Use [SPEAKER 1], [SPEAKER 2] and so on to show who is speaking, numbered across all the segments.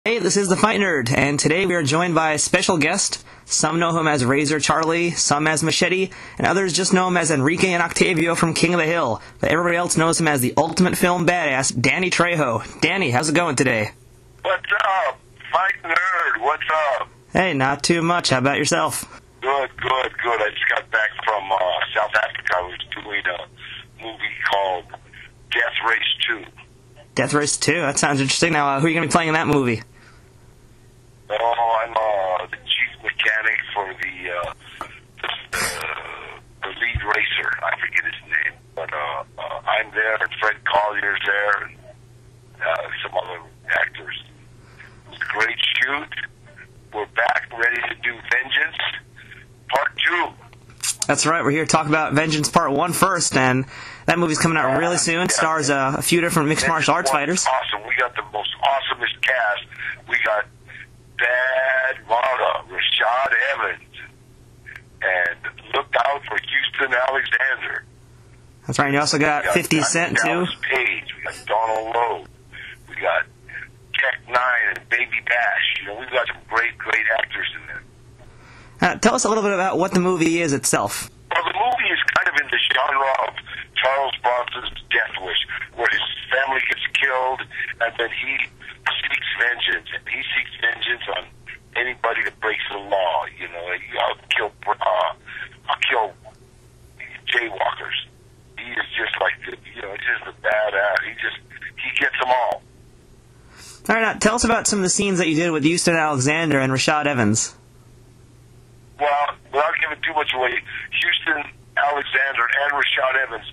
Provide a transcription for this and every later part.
[SPEAKER 1] Hey, this is the Fight Nerd, and today we are joined by a special guest. Some know him as Razor Charlie, some as Machete, and others just know him as Enrique and Octavio from King of the Hill. But everybody else knows him as the ultimate film badass, Danny Trejo. Danny, how's it going today?
[SPEAKER 2] What's up? Fight Nerd, what's up?
[SPEAKER 1] Hey, not too much. How about yourself?
[SPEAKER 2] Good. I just got back from South Africa. I was doing a movie called Death Race 2.
[SPEAKER 1] Death Race 2? That sounds interesting. Now, who are you going to be playing in that movie?
[SPEAKER 2] Oh, I'm the chief mechanic for the lead racer. I forget his name. But I'm there, and Fred Collier's there, and some other actors. It was a great shoot. We're back, ready to do Vengeance Part 2.
[SPEAKER 1] That's right. We're here to talk about Vengeance Part 1 first, and that movie's coming out really soon. It stars a few different mixed martial arts fighters.
[SPEAKER 2] Awesome. We got the most awesomest cast. We got Bad Mara, Rashad Evans, and look out for Houston Alexander.
[SPEAKER 1] That's right. And you also got 50 Cent, too.
[SPEAKER 2] Dallas Page. We got Donald Lowe. We got Tech Nine and Baby Bash. You know, we've got some great actors in there.
[SPEAKER 1] Tell us a little bit about what the movie is itself.
[SPEAKER 2] Well, the movie is kind of in the genre of Charles Bronson's Death Wish, where his family gets killed, and then he seeks vengeance. And he seeks vengeance on anybody that breaks the law. You know, I'll kill jaywalkers. He is just like he's just a badass. He gets them all.
[SPEAKER 1] All right, now tell us about some of the scenes that you did with Houston Alexander and Rashad Evans.
[SPEAKER 2] Well, without giving too much away, Houston Alexander and Rashad Evans,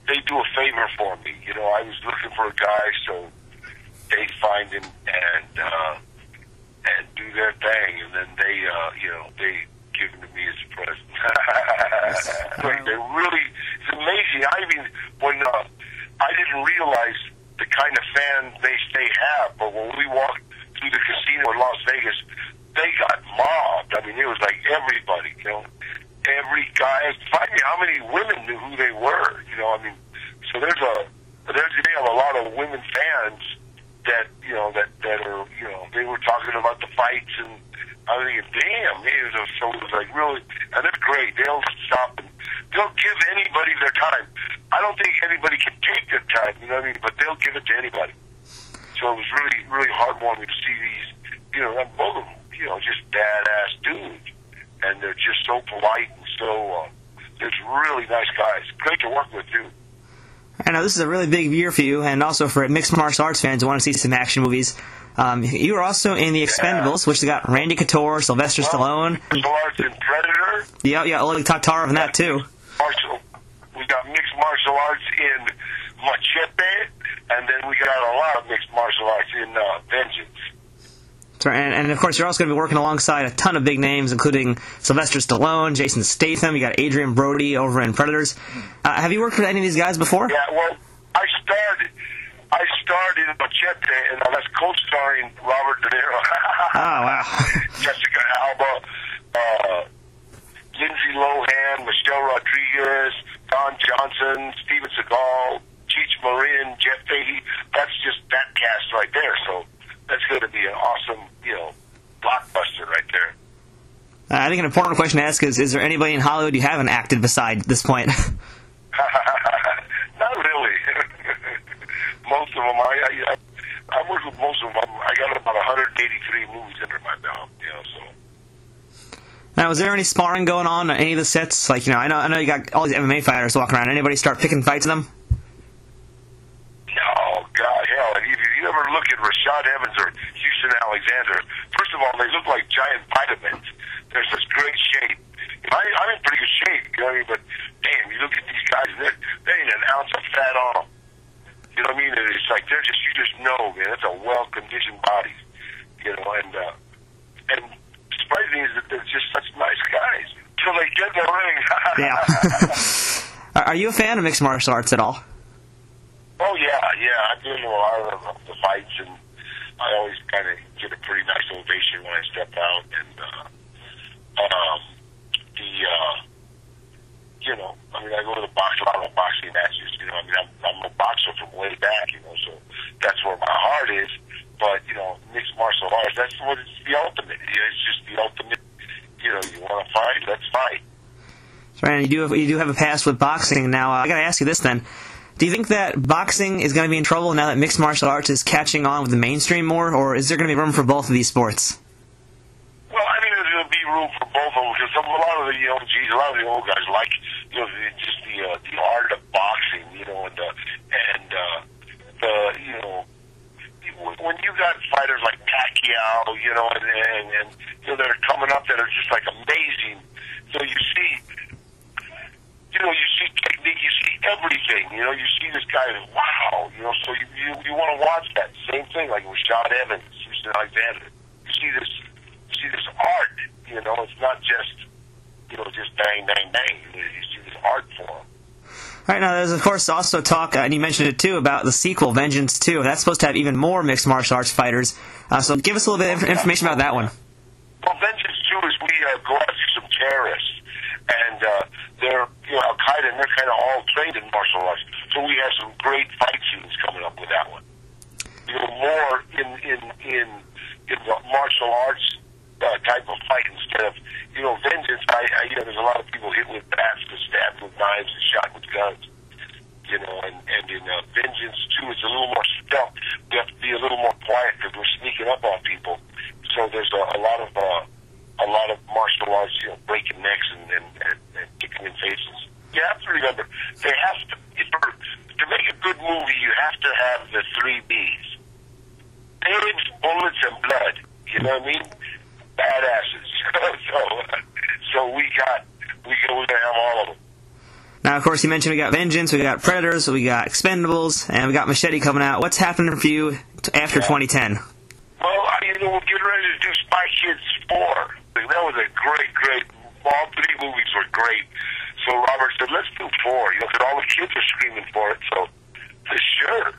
[SPEAKER 2] they do a favor for me. You know, I was looking for a guy, so they find him and do their thing, and then they give him to me as a present. They're really, it's amazing. When I didn't realize the kind of fan base they have, but when we walked through the casino in Las Vegas, they got mobbed. I mean, it was like everybody, you know, every guy. Find me how many women knew who they were, you know. I mean, so they have a lot of women fans that are, you know, they were talking about the fights, and I was thinking, damn, it was like really, and they're great. They'll stop and they'll give anybody their time. I don't think anybody can take their time, you know what I mean? But they'll give it to anybody. So it was really heartwarming to see these, you know, both of them, you know, just badass dudes, and they're just so polite and so. They're really nice guys. Great to work with too.
[SPEAKER 1] I know this is a really big year for you, and also for mixed martial arts fans who want to see some action movies. You were also in the Expendables, which has got Randy Couture, Sylvester Stallone.
[SPEAKER 2] Martial arts in Predator.
[SPEAKER 1] Yeah, Oleg Taktarov in that too.
[SPEAKER 2] We got mixed martial arts in Machete, and then we got a lot of mixed martial arts in Vengeance.
[SPEAKER 1] Right, and of course, you're also going to be working alongside a ton of big names, including Sylvester Stallone, Jason Statham. You got Adrian Brody over in Predators. Have you worked with any of these guys before?
[SPEAKER 2] Yeah, well, I started in Machete, and that's co-starring Robert De Niro.
[SPEAKER 1] Oh, wow.
[SPEAKER 2] Jessica Alba, Lindsay Lohan, Michelle Rodriguez, Don Johnson, Steven Seagal, Cheech Marin, Jeff Fahey. That's just that cast right there, so that's going to be an awesome, you know, blockbuster right there.
[SPEAKER 1] I think an important question to ask is there anybody in Hollywood you haven't acted beside this point?
[SPEAKER 2] Not really. Most of them, I worked with most of them. I got about 183 movies under my belt, you know, so.
[SPEAKER 1] Now, was there any sparring going on any of the sets? Like, you know, I know you got all these MMA fighters walking around. Anybody start picking fights with them?
[SPEAKER 2] Oh, God, hell. If you ever look at Rashad Evans or Houston Alexander, first of all, they look like giant vitamins. They're such great shape. I'm in pretty good shape, you know what I mean? But, damn, you look at these guys, they ain't an ounce of fat on them. You know what I mean? It's like, you just know, man, that's a well-conditioned body. You know, and surprising is that they're just such nice guys. Until they get in the ring.
[SPEAKER 1] Yeah. Are you a fan of mixed martial arts at all?
[SPEAKER 2] Oh, yeah. I've been to a lot of the fights, and I always kind of get a pretty nice ovation when I step out. And, you know, I mean, I go to the box, a lot of boxing matches, you know, I mean, I'm a boxer from way back, you know, so that's where my heart is. But, you know, arts. That's what it's the ultimate. It's just the ultimate. You know, you want to fight, let's fight.
[SPEAKER 1] Right, you do have a past with boxing. Now, I got to ask you this then. Do you think that boxing is going to be in trouble now that mixed martial arts is catching on with the mainstream more, or is there going to be room for both of these sports?
[SPEAKER 2] Well, I mean, there'll be room for both of them because a lot of the a lot of the old guys like just the art of boxing, when you got fighters like Pacquiao, and that are coming up that are just like amazing. So you see technique, you see everything. You see this guy, wow. So you want to watch that same thing like Rashad Evans, Houston Alexander. You see this art. It's not just just bang bang bang. You see this art form.
[SPEAKER 1] All right, now there's of course also talk, and you mentioned it too, about the sequel, Vengeance 2. That's supposed to have even more mixed martial arts fighters. So give us a little bit of information about that one.
[SPEAKER 2] Well, Vengeance 2 is we go after some terrorists, and they're Al-Qaeda, and they're kind of all trained in martial arts. So we have some great fight scenes coming up with that one. More in the martial arts type of fight instead of Vengeance. There's a lot of people hit with bats, and stabbed with knives, and shot with guns. And in Vengeance 2, it's a little more stealth. We have to be a little more quiet because we're sneaking up on people. So there's a lot of martial arts, breaking necks and kicking in faces. You have to remember, to make a good movie, you have to have the 3 B's: babes, bullets, and blood. You know what I mean? Badasses. so we're gonna have all of them.
[SPEAKER 1] Now, of course, you mentioned we got Vengeance, we got Predators, we got Expendables, and we got Machete coming out. What's happening for you after 2010?
[SPEAKER 2] Well, we're getting ready to do Spy Kids 4. That was a great. All 3 movies were great. So Robert said, let's do 4. Because all the kids are screaming for it. So, for sure.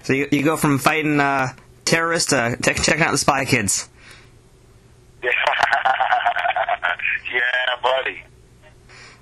[SPEAKER 1] So you go from fighting terrorists to checking out the Spy Kids.
[SPEAKER 2] Yeah, buddy.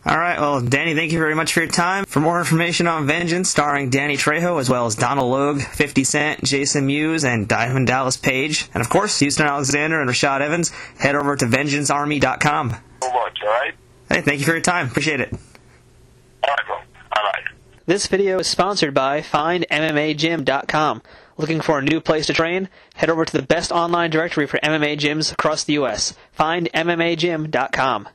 [SPEAKER 1] All right, well, Danny, thank you very much for your time. For more information on Vengeance, starring Danny Trejo, as well as Donald Logue, 50 Cent, Jason Mewes, and Diamond Dallas Page, and of course, Houston Alexander and Rashad Evans, head over to VengeanceArmy.com.
[SPEAKER 2] So much, all right?
[SPEAKER 1] Hey, thank you for your time. Appreciate it.
[SPEAKER 2] All right, bro. Bye-bye.
[SPEAKER 1] This video is sponsored by FindMMAGym.com. Looking for a new place to train? Head over to the best online directory for MMA gyms across the U.S. FindMMAGym.com.